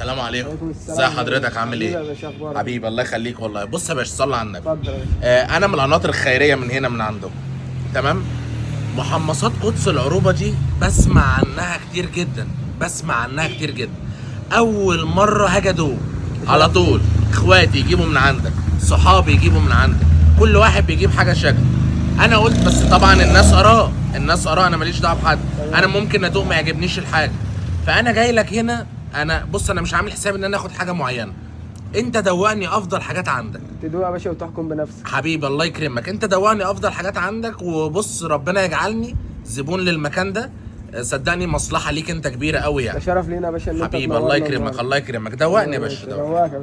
السلام عليكم. وعليكم ازي السلام. حضرتك عامل حبيبي يا ايه؟ باشا، اخبارك؟ حبيبي الله يخليك والله. بص يا باشا صلي على النبي. اتفضل يا باشا. انا من القناطر الخيريه من هنا من عندهم. تمام. محمصات قدس العروبه دي بسمع عنها كتير جدا، بسمع عنها كتير جدا. اول مره هاجي ادوق على طول اخواتي يجيبوا من عندك، صحابي يجيبوا من عندك، كل واحد بيجيب حاجه شكل. انا قلت بس طبعا الناس اراء انا ماليش دعوه بحد. انا ممكن ادوق ما يعجبنيش الحاجه، فانا جاي لك هنا. انا بص انا مش عامل حساب ان انا اخد حاجه معينه، انت دوقني افضل حاجات عندك. تدوق يا باشا وتحكم بنفسك. حبيبي الله يكرمك، انت دوقني افضل حاجات عندك، وبص ربنا يجعلني زبون للمكان ده. صدقني مصلحه ليك انت كبيره قوي ده يعني. شرف لينا يا باشا ان انت حبيبي تنورنا الله يكرمك النهاردة. الله يكرمك. دوقني يا باشا دوقني. دواك يا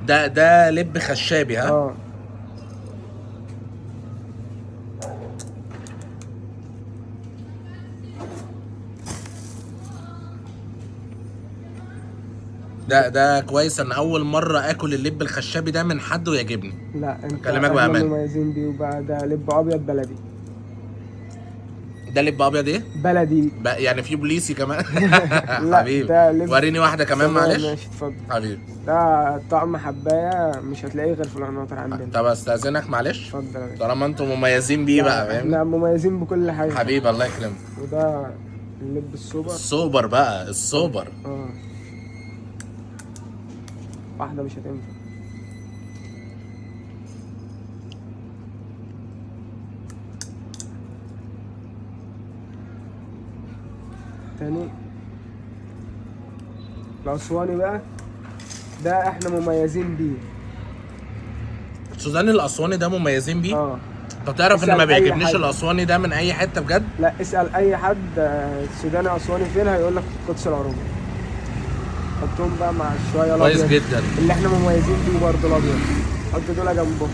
باشا. ده لب خشابي ها. اه ده كويس. انا اول مره اكل اللب الخشابي ده من حد ويعجبني. لا انت كلامك احنا بأمانة. مميزين بيه. وبقى ده لب ابيض بلدي. ده لب ابيض ايه؟ بلدي. يعني في بوليسي كمان. لا، حبيبي ده لب. وريني واحده كمان تمام، معلش. ماشي اتفضل. حبيبي ده طعم حبايه مش هتلاقيه غير في القناطر عندنا. طب استاذنك معلش، اتفضل يا باشا. طالما انتم مميزين بيه بقى لا، فاهمني. احنا مميزين بكل حاجه. حبيبي الله يكرمك. وده اللب السوبر. السوبر بقى السوبر. اه واحده مش هتنفع. تاني الاسواني بقى، ده احنا مميزين بيه. السوداني الاسواني ده مميزين بيه. اه طب تعرف ان اسأل ما أي بيعجبنيش حد. الاسواني ده من اي حته بجد. لا، اسال اي حد سوداني اسواني فين هيقول لك قدس العروبه. حطهم بقى مع شويه كويس الابيض جدا. اللي احنا مميزين بيه برضه الابيض. حط دول جنبهم.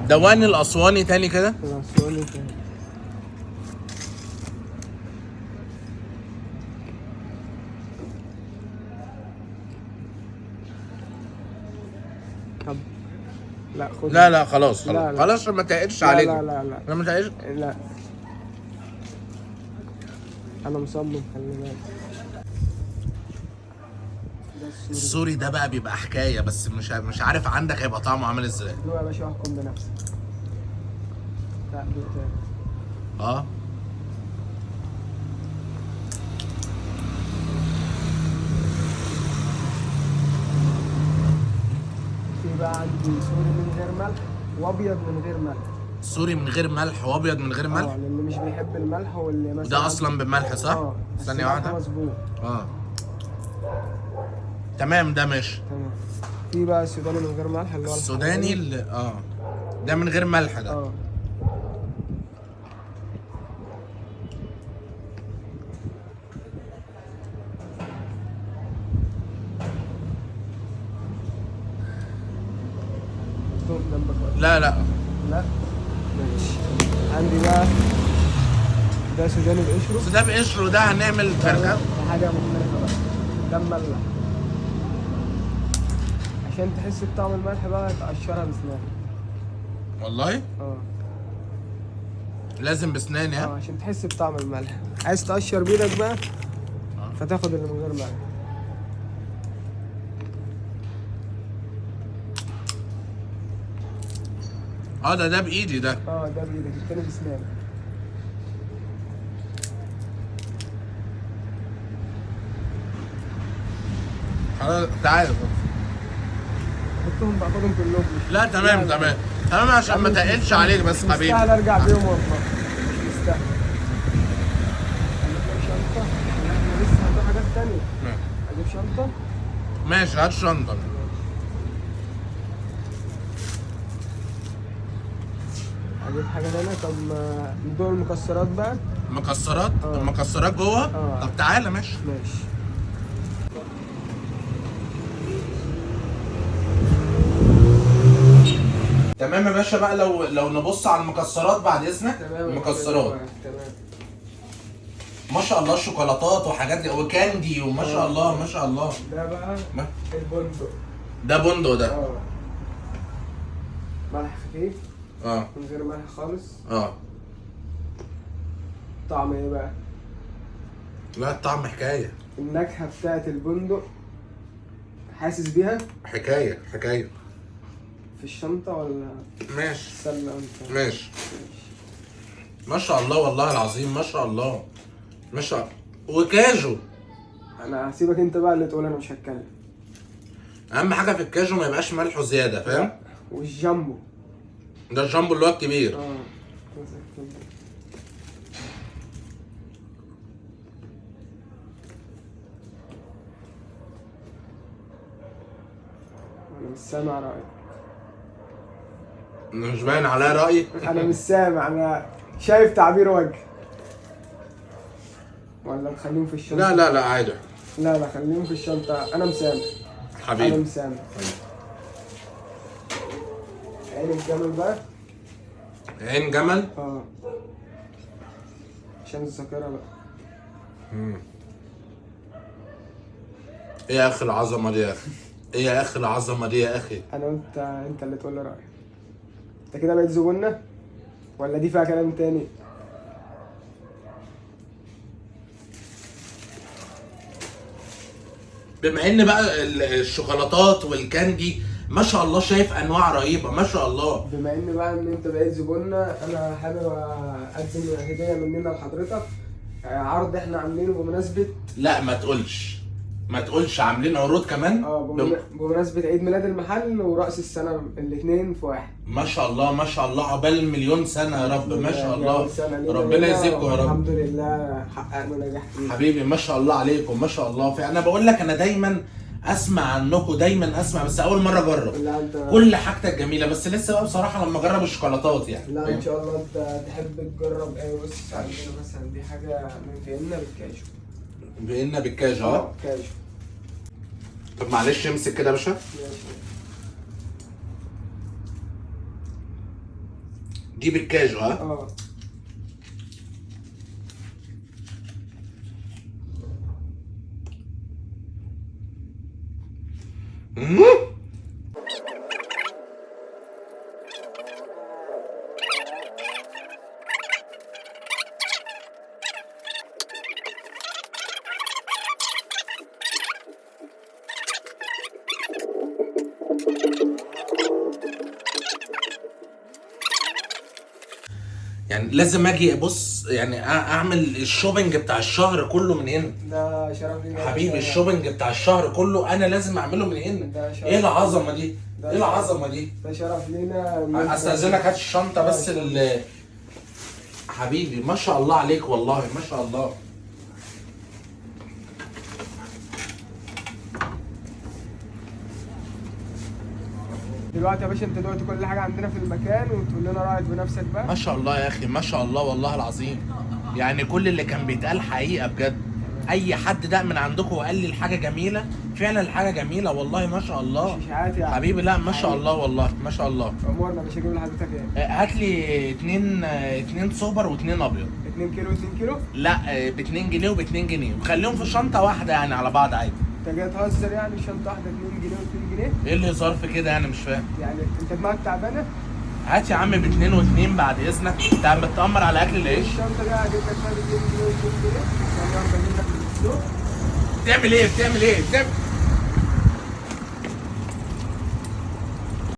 دواني الاسواني تاني كده. الاسواني تاني. طب لا خد. لا خلاص لا، خلاص لا. خلاص ما تقلش لا علينا. لا لا لا انا ما تقلش. لا، انا مصمم خلي بالك. ده السوري. السوري ده بقى بيبقى حكايه، بس مش عارف عندك هيبقى طعمه عامل ازاي. دوق يا باشا واحكم بنفسك. لا دوق تاني. اه في بقى عندي سوري من غير ملح وابيض من غير ملح. سوري من غير ملح وابيض من غير ملح. للي مش بيحب الملح واللي مثلا ده اصلا بالملح صح؟ بس ثانيه الملح واحده. مظبوط. اه تمام ده ماشي. تمام. في بقى السوداني من غير ملح اللي هو السوداني اللي ده من غير ملح ده. اه حطهم جنبك بقى. لا لا ماشي. عندي بقى ده سوداني بقشره. بس ده بقشره ده هنعمل فرخه. ده حاجة مختلفة بقى. ده مملح. عشان تحس بطعم الملح بقى تقشرها بسنانك. والله اه لازم بسناني ها. عشان تحس بطعم الملح. عايز تقشر بايدك بقى فتاخد اللي من غير ملح. ده بايدي ده. ده بايدك، التاني بسنانك. خلاص تعالى. حطهم بقى، خدهم كلهم. لا تمام تمام تمام عشان ما تقلش عليك بس حبيبي. مستاهل ارجع بيهم والله. مش مستاهل. اجيب شنطة. احنا لسه هنروح حاجات تانية. اجيب شنطة. ماشي هات شنطه. اجيب حاجة تانية. طب ما ندوق المكسرات بقى. مكسرات. المكسرات جوه. طب تعالى ماشي. ماشي. تمام يا باشا بقى. لو نبص على المكسرات بعد اذنك. تمام. المكسرات تمام. ما شاء الله شوكولاتات وحاجات دي وكاندي وما شاء الله ما شاء الله. ده بقى البندق. ده بندق ده. ملح خفيف. اه من غير ملح خالص. اه. طعم ايه بقى؟ لا الطعم حكايه. النكهة بتاعت البندق حاسس بيها حكايه حكايه. في الشنطة ولا ماشي استنى انت؟ ماشي. ما شاء الله والله العظيم ما شاء الله. ما شاء وكاجو. انا هسيبك انت بقى اللي تقول، انا مش هتكلم. اهم حاجه في الكاجو ما يبقاش ملحه زياده فاهم. والجامبو. ده الجامبو اللي هو الكبير. اه. انا مش سامع رأيك. مش باين عليا رايي. انا مش سامع، انا شايف تعبير وجه. ولا نخليهم في الشنطة؟ لا لا لا عادي. لا لا خليهم في الشنطة، انا مسامع. انا حبيبي. مسامع. عين الجمل بقى. عين جمل. اه. عشان الذاكرة بقى. ايه يا اخي العظمه دي يا اخي. ايه يا اخي العظمه دي يا اخي. انا قلت انت اللي تقول لي رأيك. انت كده بقيت زبونة ولا دي فيها كلام تاني؟ بما ان بقى الشوكولاتات والكاندي ما شاء الله شايف انواع رهيبه ما شاء الله. بما ان بقى ان انت بقيت زبونة، انا حابب اقدم هدية مننا لحضرتك. عرض احنا عاملينه بمناسبة. لا ما تقولش ما تقولش عاملين عروض كمان. بمناسبة عيد ميلاد المحل ورأس السنة الاتنين في واحد. ما شاء الله ما شاء الله عقبال مليون سنه يا رب ما شاء الله. ربنا ربنا يزيدكم يا رب. الحمد لله حققنا نجاح كبير. حبيبي ما شاء الله عليكم ما شاء الله. فانا بقول لك انا دايما اسمع عنكم دايما اسمع بس اول مره اجرب. لا انت كل حاجتك جميله بس لسه بقى بصراحه لما اجرب الشوكولاتات يعني. لا ان شاء الله انت تحب تجرب ايه. بص عندنا مثلا دي حاجة من فيينا بالكاجو. بقينا بالكاجو اه. كاجو. طب معلش امسك كده يا باشا. ماشي. دي بالكاجو ها. اه. يعني لازم اجي بص يعني اعمل الشوبينج بتاع الشهر كله من هنا. ده شرف لينا حبيبي الشوبينج بتاع الشهر كله انا لازم اعمله من هنا. ده شرف. ايه العظمه دي؟ ده ايه العظمه دي؟ ده شرف لينا. استاذنك هات الشنطه بس حبيبي ما شاء الله عليك والله ما شاء الله. دلوقتي يا باشا انت دلوقتي كل حاجه عندنا في المكان وتقول لنا رايك بنفسك بقى. ما شاء الله يا اخي ما شاء الله والله العظيم. يعني كل اللي كان بيتقال حقيقه بجد. اي حد ده من عندكم وقال لي الحاجه جميله فعلا الحاجه جميله والله ما شاء الله. مش اشاعات يعني. حبيبي لا ما شاء الله والله ما شاء الله. امورنا مش هجيب لحضرتك ايه؟ هات لي اتنين سوبر واتنين ابيض. 2 كيلو 2 كيلو؟ لا ب 2 جنيه وب 2 جنيه وخليهم في شنطه واحده يعني على بعض عادي. انت جاي تهزر يعني؟ شنطه واحده 2 جنيه و2 جنيه؟ ايه اللي هزار في كده يعني مش فاهم. يعني انت دماغك تعبانه؟ هات يا عم ب 2 و2 بعد اذنك. انت عم بتأمر على اكل العيش. الشنطه دي هجيب لك فيها 2 جنيه و2 جنيه عشان يلا منك في السوق. بتعمل ايه بتعمل ايه بتعمل